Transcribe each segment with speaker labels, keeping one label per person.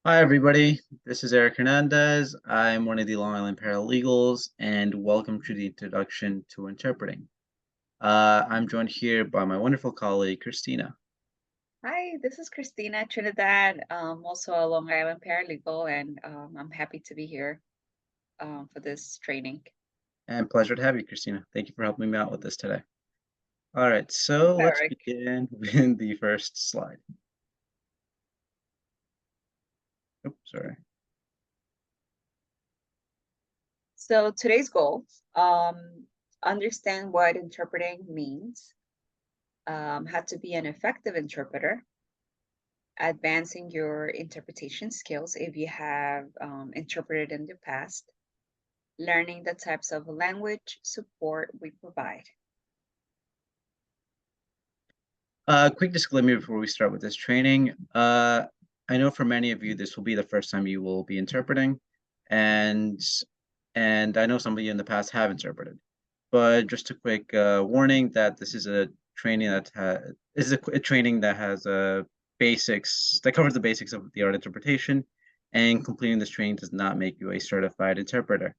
Speaker 1: Hi, everybody. This is Eric Hernandez. I'm one of the Long Island paralegals, and welcome to the Introduction to Interpreting. I'm joined here by my wonderful colleague, Christina.
Speaker 2: Hi, this is Christina Trinidad, also a Long Island paralegal, and I'm happy to be here for this training.
Speaker 1: And pleasure to have you, Christina. Thank you for helping me out with this today. All right,
Speaker 2: Thanks,
Speaker 1: so let's
Speaker 2: Eric.
Speaker 1: begin with the first slide. Oops, sorry.
Speaker 2: So today's goal, understand what interpreting means, how to be an effective interpreter, advancing your interpretation skills if you have interpreted in the past, learning the types of language support we provide.
Speaker 1: Quick disclaimer before we start with this training. I know for many of you, this will be the first time you will be interpreting, and and I know some of you in the past have interpreted. But just a quick warning that this is a training that a training that has basics that covers the basics of the art interpretation, and completing this training does not make you a certified interpreter.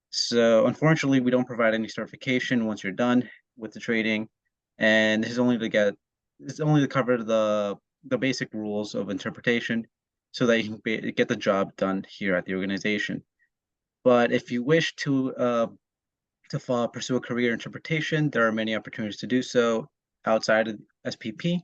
Speaker 1: So unfortunately, we don't provide any certification once you're done with the training, and this is only to cover the basic rules of interpretation, so that you can get the job done here at the organization. But if you wish to pursue a career in interpretation, there are many opportunities to do so outside of SPP.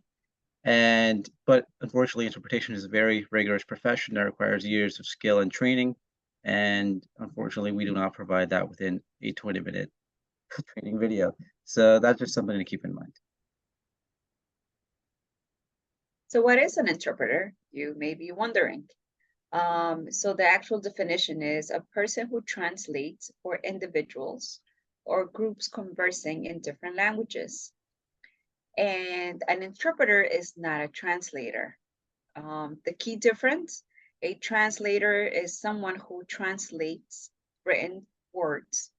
Speaker 1: But unfortunately, interpretation is a very rigorous profession that requires years of skill and training. And unfortunately, we do not provide that within a 20-minute training video. So that's just something to keep in mind.
Speaker 2: So what is an interpreter? You may be wondering. So the actual definition is a person who translates for individuals or groups conversing in different languages. And an interpreter is not a translator. The key difference, a translator is someone who translates written words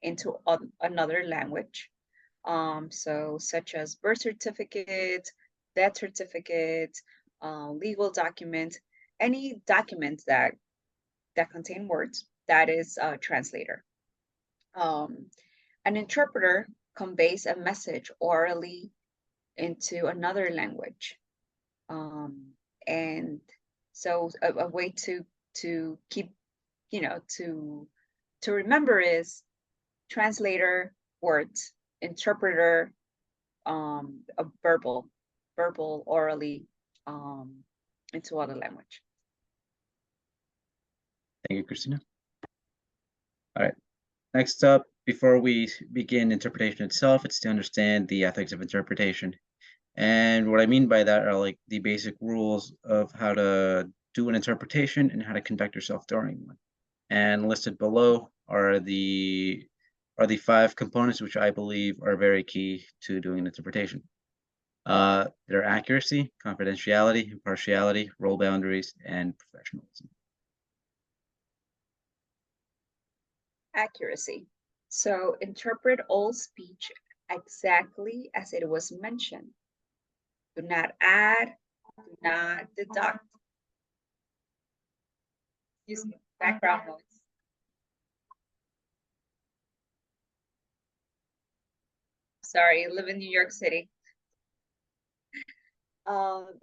Speaker 2: into another language. So such as birth certificate, death certificate, legal document, any document that contain words, that is a translator. Um, an interpreter conveys a message orally into another language. Um, and so a way to keep, to remember is translator, words, interpreter, a verbal orally um, into other language.
Speaker 1: Thank you, Christina. All right. Next up, before we begin interpretation itself, it's to understand the ethics of interpretation. And what I mean by that are like the basic rules of how to do an interpretation and how to conduct yourself during one. And listed below are the five components which I believe are very key to doing an interpretation. Their accuracy, confidentiality, impartiality, role boundaries, and professionalism.
Speaker 2: Accuracy. So interpret all speech exactly as it was mentioned. Do not add, do not deduct. Use background noise. Sorry, I live in New York City.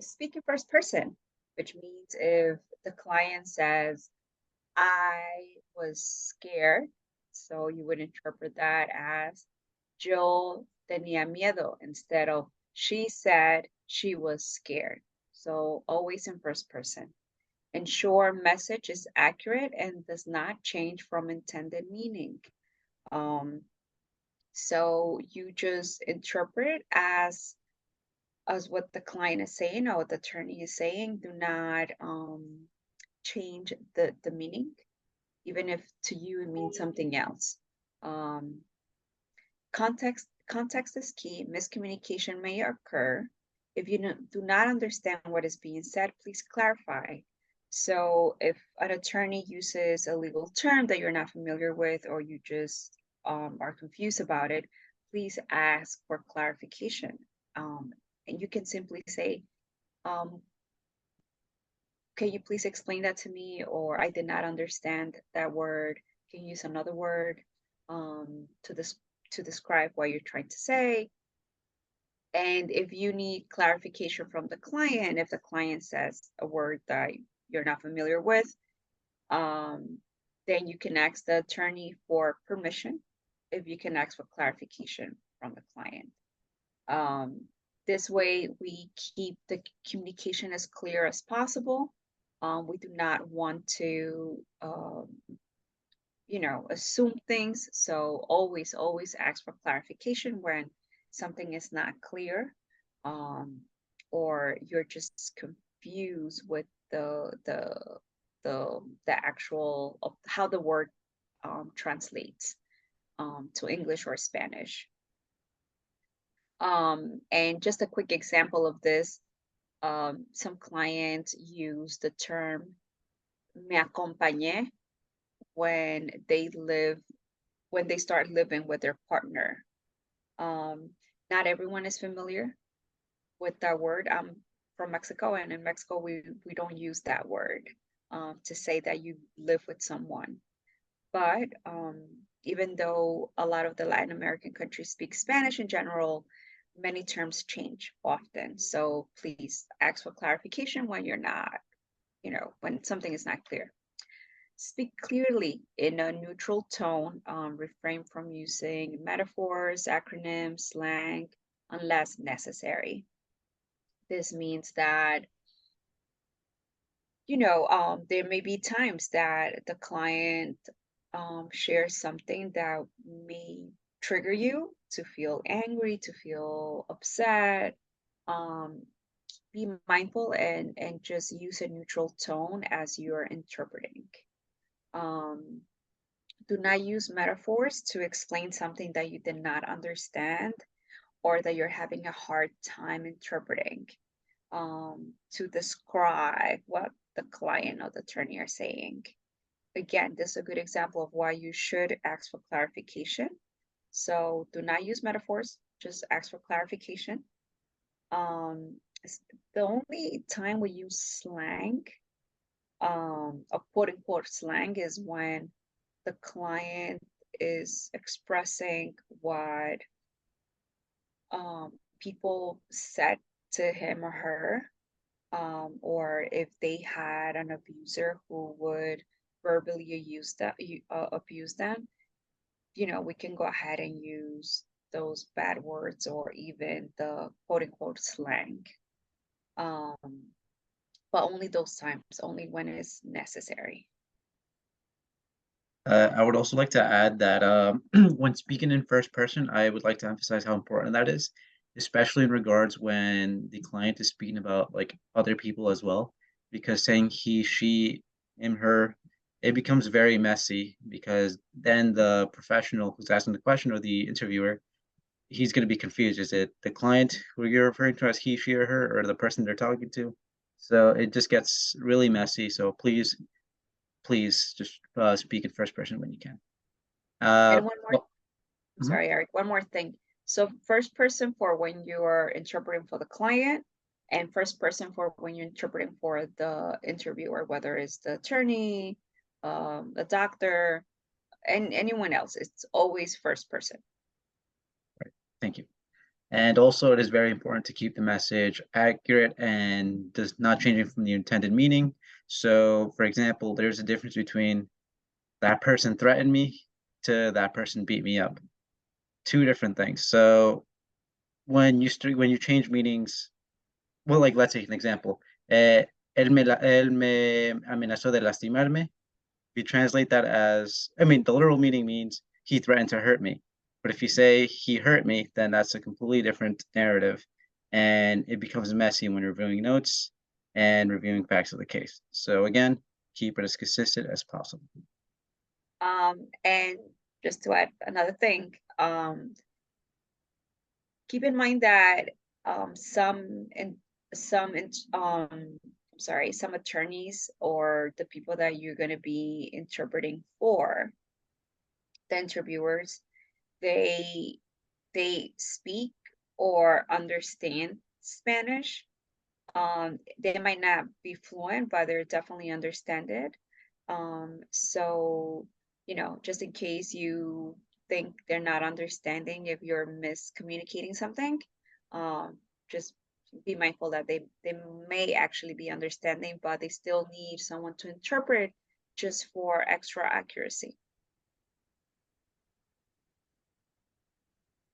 Speaker 2: Speak in first person, which means if the client says, I was scared, so you would interpret that as Jill tenía miedo instead of she said she was scared. So always in first person. Ensure message is accurate and does not change from intended meaning. Um, so you just interpret as what the client is saying or what the attorney is saying. Do not change the meaning, even if to you it means something else. Um, context is key. Miscommunication may occur. If you do not understand what is being said, please clarify. So if an attorney uses a legal term that you're not familiar with, or you just are confused about it, please ask for clarification. And you can simply say, um, can you please explain that to me? Or I did not understand that word. Can you use another word to this to describe what you're trying to say? And if you need clarification from the client, if the client says a word that you're not familiar with, um, then you can ask the attorney for permission if you can ask for clarification from the client. Um, this way, we keep the communication as clear as possible. We do not want to, assume things. So always ask for clarification when something is not clear, um, or you're just confused with the actual of how the word translates to English or Spanish. And just a quick example of this, some clients use the term me acompañé when they start living with their partner. Um, Not everyone is familiar with that word. I'm from Mexico, and in Mexico we don't use that word to say that you live with someone. But even though a lot of the Latin American countries speak Spanish in general, many terms change often. So please ask for clarification when you're not, when something is not clear. Speak clearly in a neutral tone. Refrain from using metaphors, acronyms, slang, unless necessary. This means that, there may be times that the client shares something that may trigger you to feel angry, to feel upset. Um, be mindful and just use a neutral tone as you're interpreting. Um, do not use metaphors to explain something that you did not understand or that you're having a hard time interpreting, to describe what the client or the attorney are saying. Again, this is a good example of why you should ask for clarification. So do not use metaphors, just ask for clarification. The only time we use slang, a quote unquote slang, is when the client is expressing what people said to him or her, or if they had an abuser who would verbally abuse them, we can go ahead and use those bad words or even the quote unquote slang. Um, but only those times, only when it's necessary.
Speaker 1: I would also like to add that when speaking in first person, I would like to emphasize how important that is, especially in regards when the client is speaking about like other people as well, because saying he, she, him, her, it becomes very messy because then the professional who's asking the question or the interviewer, he's going to be confused. Is it the client who you're referring to as he, she, or her, or the person they're talking to? So it just gets really messy. So please just speak in first person when you can. Uh,
Speaker 2: And one more,
Speaker 1: well,
Speaker 2: I'm
Speaker 1: mhm.
Speaker 2: sorry, Eric, one more thing. So first person for when you're interpreting for the client, and first person for when you're interpreting for the interviewer, whether it's the attorney, the doctor, and anyone else. It's always first person.
Speaker 1: Thank you. And also, it is very important to keep the message accurate and does not changing from the intended meaning. So, for example, there's a difference between that person threatened me to that person beat me up. Two different things. So when you change meanings, well, like let's take an example. Él me amenazó de lastimarme. You translate that as, I mean, the literal meaning means he threatened to hurt me. But if you say he hurt me, then that's a completely different narrative. And it becomes messy when reviewing notes and reviewing facts of the case. So again, keep it as consistent as possible.
Speaker 2: And just to add another thing, keep in mind that some attorneys or the people that you're going to be interpreting for, the interviewers, they speak or understand Spanish. They might not be fluent, but they're definitely understand it. So, just in case you think they're not understanding if you're miscommunicating something, um, just be mindful that they may actually be understanding, but they still need someone to interpret just for extra accuracy.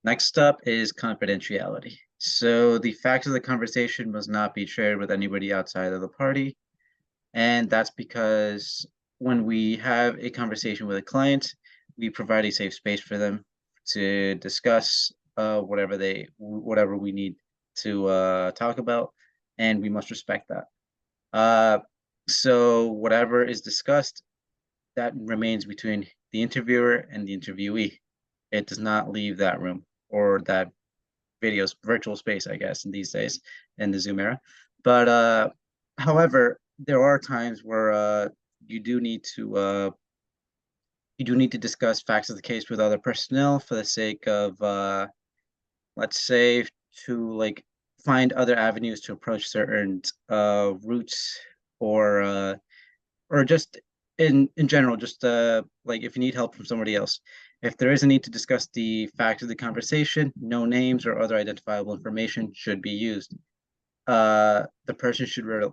Speaker 1: Next up is confidentiality. So the facts of the conversation must not be shared with anybody outside of the party. And that's because when we have a conversation with a client, we provide a safe space for them to discuss whatever we need to talk about, and we must respect that. Uh, so whatever is discussed, that remains between the interviewer and the interviewee. It does not leave that room or that virtual space, I guess, in these days in the Zoom era. But however, there are times where you do need to discuss facts of the case with other personnel for the sake of let's say to like find other avenues to approach certain routes or uh or just in general, just like if you need help from somebody else. If there is a need to discuss the facts of the conversation, no names or other identifiable information should be used. The person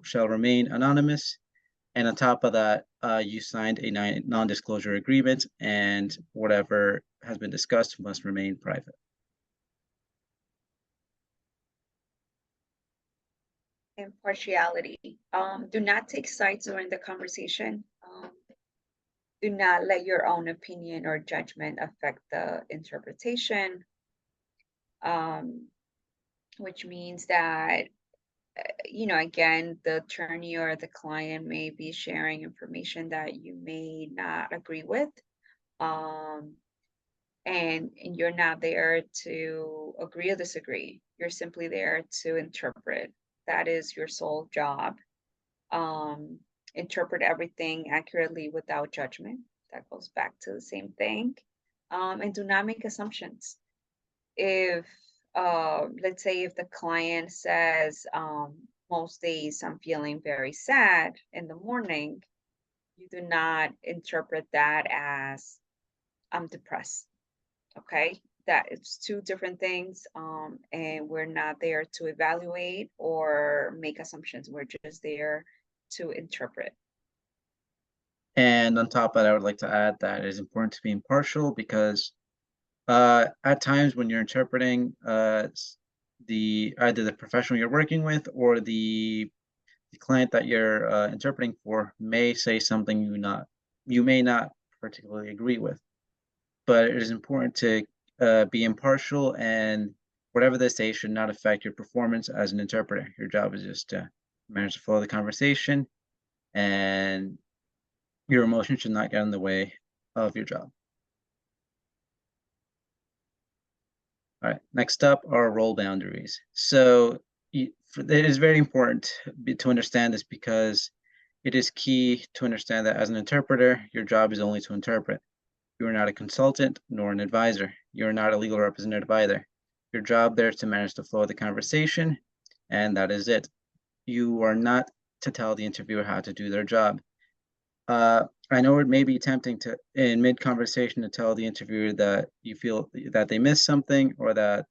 Speaker 1: shall remain anonymous, and on top of that, you signed a non-disclosure agreement, and whatever has been discussed must remain private.
Speaker 2: Impartiality. Do not take sides during the conversation. Do not let your own opinion or judgment affect the interpretation, um, which means that, again, the attorney or the client may be sharing information that you may not agree with. Um, and you're not there to agree or disagree. You're simply there to interpret. That is your sole job. um, Interpret everything accurately without judgment. That goes back to the same thing. And do not make assumptions. If, let's say, if the client says, most days I'm feeling very sad in the morning, you do not interpret that as I'm depressed. Okay. That it's two different things. And we're not there to evaluate or make assumptions. We're just there to interpret.
Speaker 1: And on top of that, I would like to add that it is important to be impartial because at times when you're interpreting the either the professional you're working with or the client that you're interpreting for may say something you may not particularly agree with. But it is important to be impartial, and whatever they say should not affect your performance as an interpreter. Your job is just to manage the flow of the conversation, and your emotions should not get in the way of your job. All right, next up are role boundaries. So it is very important to understand this because it is key to understand that as an interpreter, your job is only to interpret. You are not a consultant nor an advisor. You are not a legal representative either. Your job there is to manage the flow of the conversation, and that is it. You are not to tell the interviewer how to do their job. I know it may be tempting to, in mid-conversation, to tell the interviewer that you feel that they missed something or that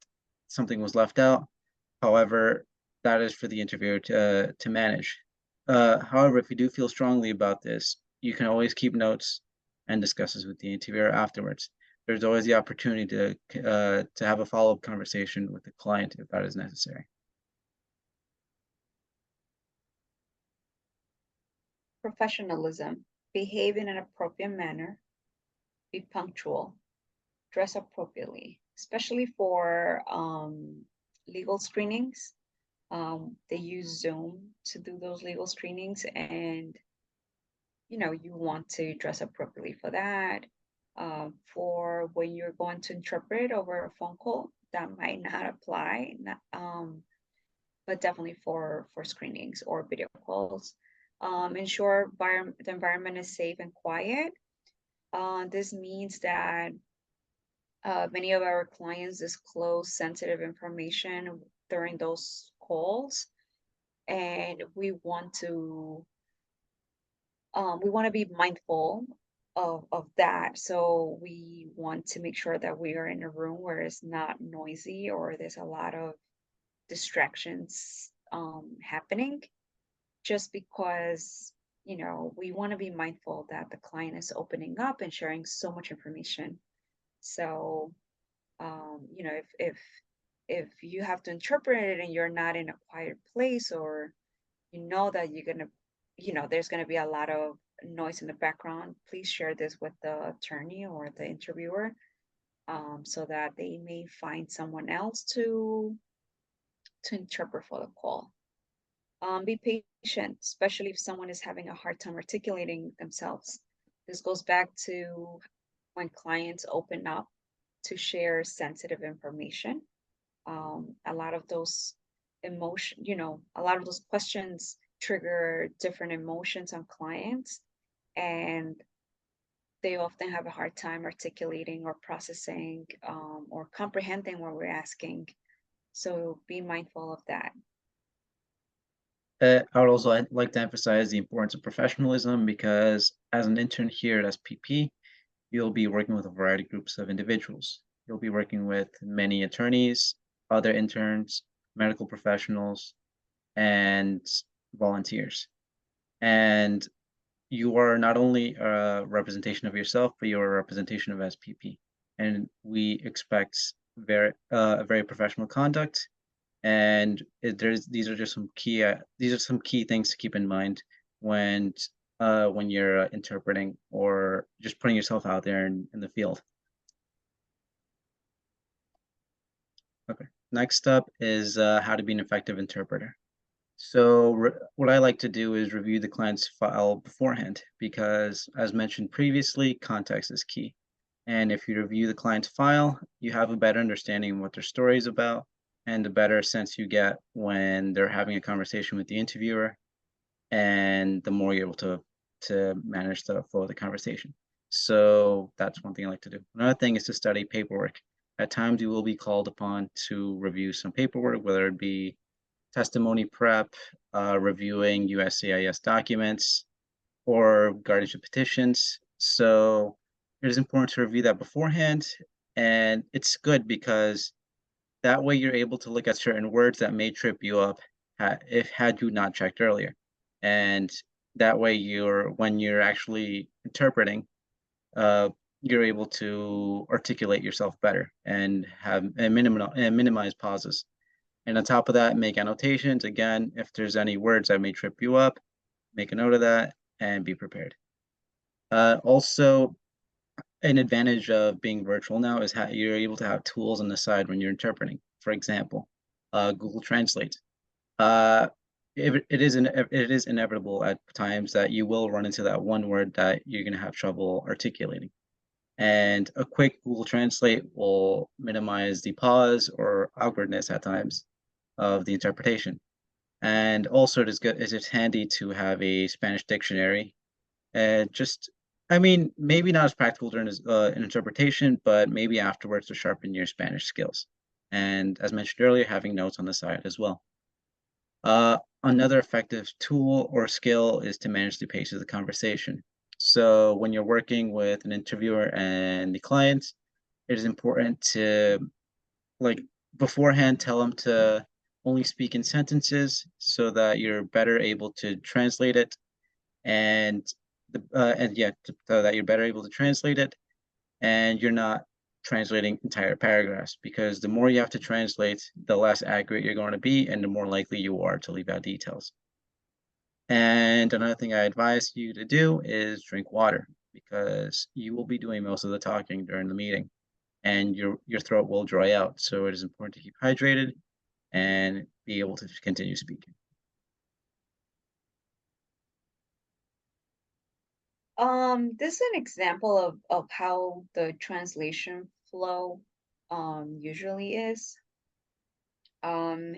Speaker 1: something was left out. However, that is for the interviewer to manage. However, if you do feel strongly about this, you can always keep notes and discuss this with the interviewer afterwards. There's always the opportunity to have a follow-up conversation with the client if that is necessary.
Speaker 2: Professionalism. Behave in an appropriate manner. Be punctual. Dress appropriately, especially for legal screenings. They use Zoom to do those legal screenings, and you want to dress appropriately for that. For when you're going to interpret over a phone call, that might not apply, but definitely for screenings or video calls. Ensure the environment is safe and quiet. This means that many of our clients disclose sensitive information during those calls, and we want to be mindful of that. So we want to make sure that we are in a room where it's not noisy or there's a lot of distractions happening, just because we want to be mindful that the client is opening up and sharing so much information. So if you have to interpret it and you're not in a quiet place, or that there's gonna be a lot of noise in the background, please share this with the attorney or the interviewer, so that they may find someone else to interpret for the call. Be patient, especially if someone is having a hard time articulating themselves. This goes back to when clients open up to share sensitive information. A lot of those a lot of those questions trigger different emotions on clients, and they often have a hard time articulating or processing, or comprehending what we're asking. So be mindful of that.
Speaker 1: I would also like to emphasize the importance of professionalism because as an intern here at SPP, you'll be working with a variety of groups of individuals. You'll be working with many attorneys, other interns, medical professionals, and volunteers. And you are not only a representation of yourself, but you're a representation of SPP. And we expect a very professional conduct. And these are just these are some key things to keep in mind when when you're interpreting or just putting yourself out there in the field. Okay. Next up is how to be an effective interpreter. So what I like to do is review the client's file beforehand because, as mentioned previously, context is key. And if you review the client's file, you have a better understanding of what their story is about and a better sense you get when they're having a conversation with the interviewer, and the more you're able to manage the flow of the conversation. So that's one thing I like to do. Another thing is to study paperwork. At times you will be called upon to review some paperwork, whether it be testimony prep, reviewing USCIS documents, or guardianship petitions. So it is important to review that beforehand. And it's good because that way you're able to look at certain words that may trip you up if had you not checked earlier. And that way when you're actually interpreting, uh, you're able to articulate yourself better and minimize pauses. And on top of that, make annotations. Again, if there's any words that may trip you up, make a note of that and be prepared. Also, an advantage of being virtual now is how you're able to have tools on the side when you're interpreting. For example, Google Translate. Uh, it is inevitable at times that you will run into that one word that you're going to have trouble articulating. And a quick Google Translate will minimize the pause or awkwardness at times of the interpretation. And also, it's handy to have a Spanish dictionary. And just, I mean, maybe not as practical during an interpretation, but maybe afterwards to sharpen your Spanish skills. And as mentioned earlier, having notes on the side as well. Another effective tool or skill is to manage the pace of the conversation. So when you're working with an interviewer and the client, it is important to, like, beforehand tell them to only speak in sentences so that you're better able to translate it, and so that you're better able to translate it, and you're not translating entire paragraphs, because the more you have to translate, the less accurate you're going to be and the more likely you are to leave out details. And another thing I advise you to do is drink water, because you will be doing most of the talking during the meeting and your throat will dry out. So it is important to keep hydrated and be able to continue speaking.
Speaker 2: This is an example of how the translation flow usually is. Um,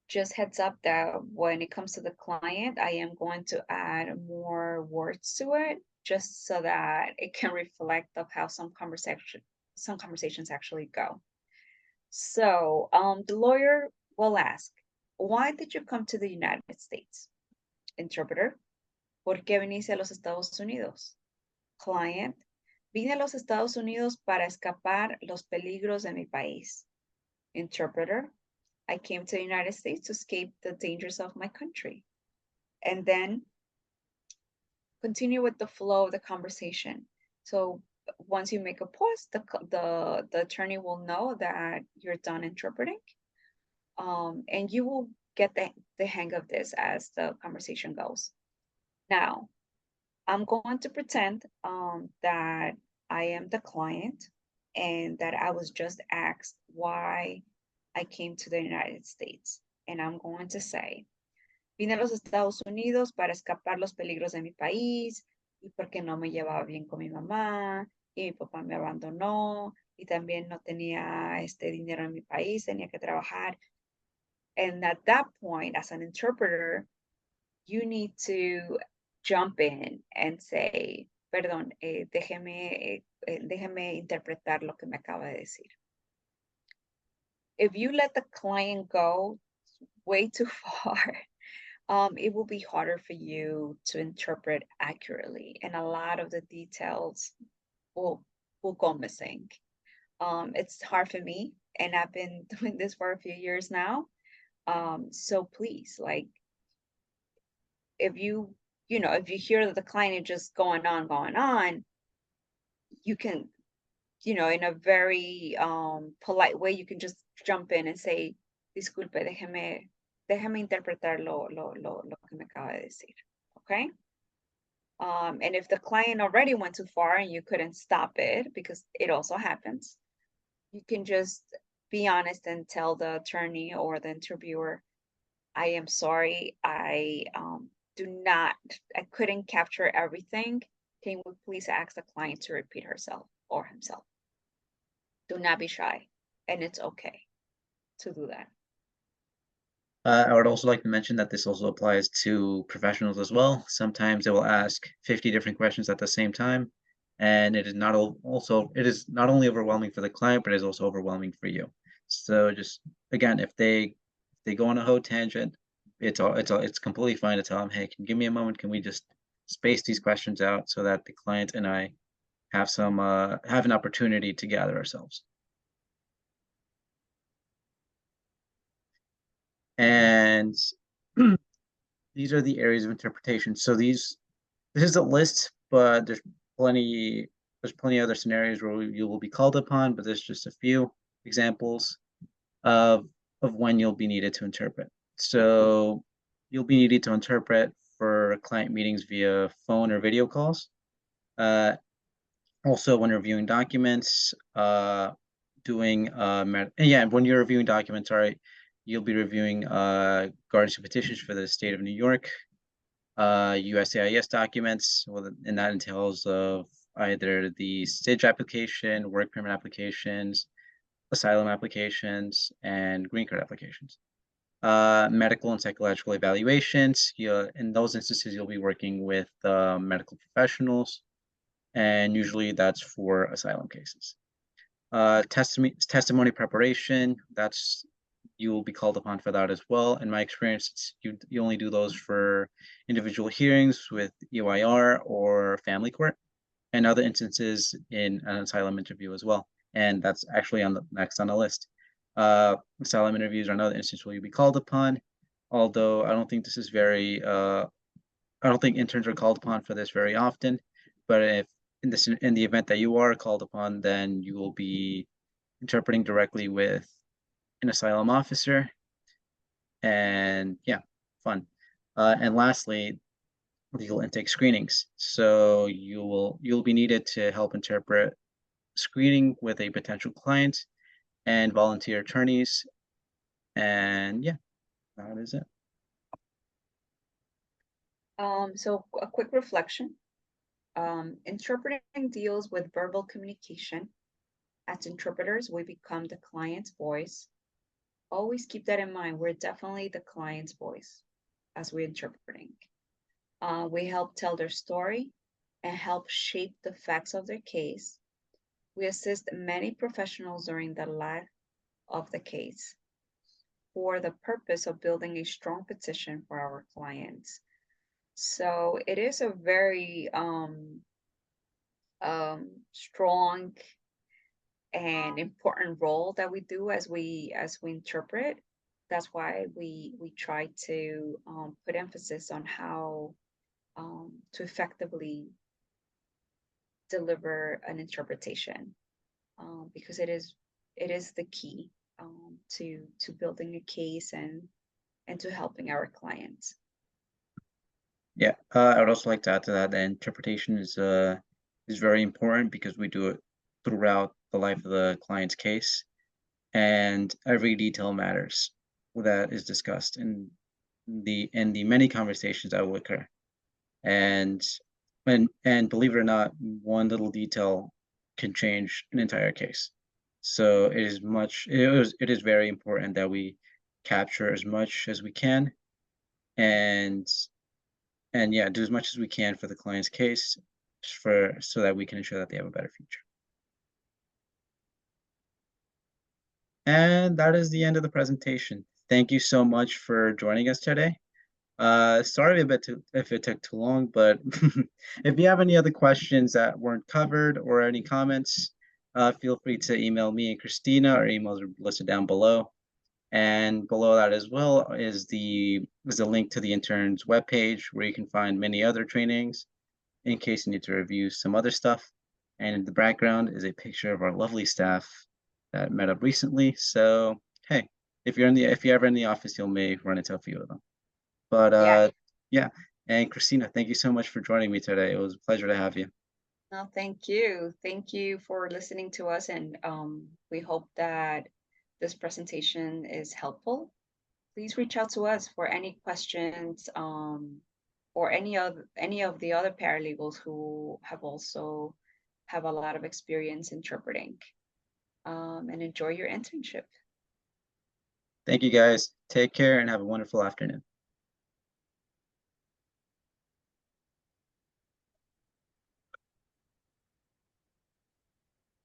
Speaker 2: just heads up that when it comes to the client, I am going to add more words to it just so that it can reflect of how some conversations actually go. So the lawyer will ask, Why did you come to the United States? Interpreter, ¿por qué viniste a los Estados Unidos? Client, vine a los Estados Unidos para escapar los peligros de mi país. Interpreter, I came to the United States to escape the dangers of my country. And then continue with the flow of the conversation. So once you make a pause, the attorney will know that you're done interpreting. And you will get the hang of this as the conversation goes. Now, I'm going to pretend that I am the client and that I was just asked why I came to the United States. And I'm going to say, vine a los Estados Unidos para escapar los peligros de mi país y porque no me llevaba bien con mi mamá y mi papá me abandonó y también no tenía este dinero en mi país, tenía que trabajar. And at that point, as an interpreter, you need to jump in and say, perdón, déjeme interpretar lo que me acaba de decir. If you let the client go way too far, it will be harder for you to interpret accurately, and a lot of the details will go missing. It's hard for me, and I've been doing this for a few years now. So please, like, if if you hear that the client is just going on, you can, in a very polite way, you can just jump in and say, disculpe, déjame interpretar lo que me acaba de decir. Okay. And if the client already went too far and you couldn't stop it, because it also happens, you can just be honest and tell the attorney or the interviewer, I am sorry, I couldn't capture everything. Can we please ask the client to repeat herself or himself? Do not be shy, and it's okay to do that.
Speaker 1: I would also like to mention that this also applies to professionals as well. Sometimes they will ask 50 different questions at the same time, and it is it is not only overwhelming for the client, but it is also overwhelming for you. So just again, if they go on a whole tangent, it's completely fine to tell them, hey, can you give me a moment? Can we just space these questions out so that the client and I have an opportunity to gather ourselves. And these are the areas of interpretation. So this is a list, but there's plenty other scenarios where you will be called upon, but there's just a few examples of when you'll be needed to interpret. So you'll be needed to interpret for client meetings via phone or video calls. Also when reviewing documents, when you're reviewing documents, you'll be reviewing guardianship petitions for the state of New York, USCIS documents, and that entails of either the STIG application, work permit applications, asylum applications, and green card applications. Medical and psychological evaluations. In those instances, you'll be working with medical professionals, and usually that's for asylum cases. Testimony preparation, you will be called upon for that as well. In my experience, you only do those for individual hearings with EYR or family court, and other instances in an asylum interview as well. And that's actually next on the list. Asylum interviews are another instance where you'll be called upon, although I don't think interns are called upon for this very often. But if in the event that you are called upon, then you will be interpreting directly with an asylum officer. And yeah, fun. And lastly, legal intake screenings. So you'll be needed to help interpret screening with a potential client and volunteer attorneys. And yeah, that is it.
Speaker 2: So a quick reflection. Interpreting deals with verbal communication. As interpreters, we become the client's voice. Always keep that in mind. We're definitely the client's voice as we're interpreting. We help tell their story and help shape the facts of their case. We assist many professionals during the life of the case. for the purpose of building a strong petition for our clients. So it is a very strong and important role that we do as we interpret. That's why we try to put emphasis on how to effectively deliver an interpretation, because it is the key to building a case and to helping our clients.
Speaker 1: Yeah, I would also like to add to that that interpretation is very important because we do it throughout the life of the client's case, and every detail matters that is discussed in the many conversations that will occur. And and believe it or not, one little detail can change an entire case. So it is very important that we capture as much as we can and yeah, do as much as we can for the client's case for so that we can ensure that they have a better future. And that is the end of the presentation. Thank you so much for joining us today. Sorry if it took too long, but if you have any other questions that weren't covered or any comments, feel free to email me and Christina. Our emails are listed down below. And below that as well is a link to the intern's webpage where you can find many other trainings in case you need to review some other stuff. And in the background is a picture of our lovely staff that met up recently. So hey, if you're ever in the office, you'll may run into a few of them. But
Speaker 2: Yeah.
Speaker 1: yeah. And Christina, thank you so much for joining me today. It was a pleasure to have you.
Speaker 2: No, thank you. Thank you for listening to us, and we hope that this presentation is helpful. Please reach out to us for any questions, or any of the other paralegals who have also have a lot of experience interpreting, and enjoy your internship.
Speaker 1: Thank you guys. Take care and have a wonderful afternoon.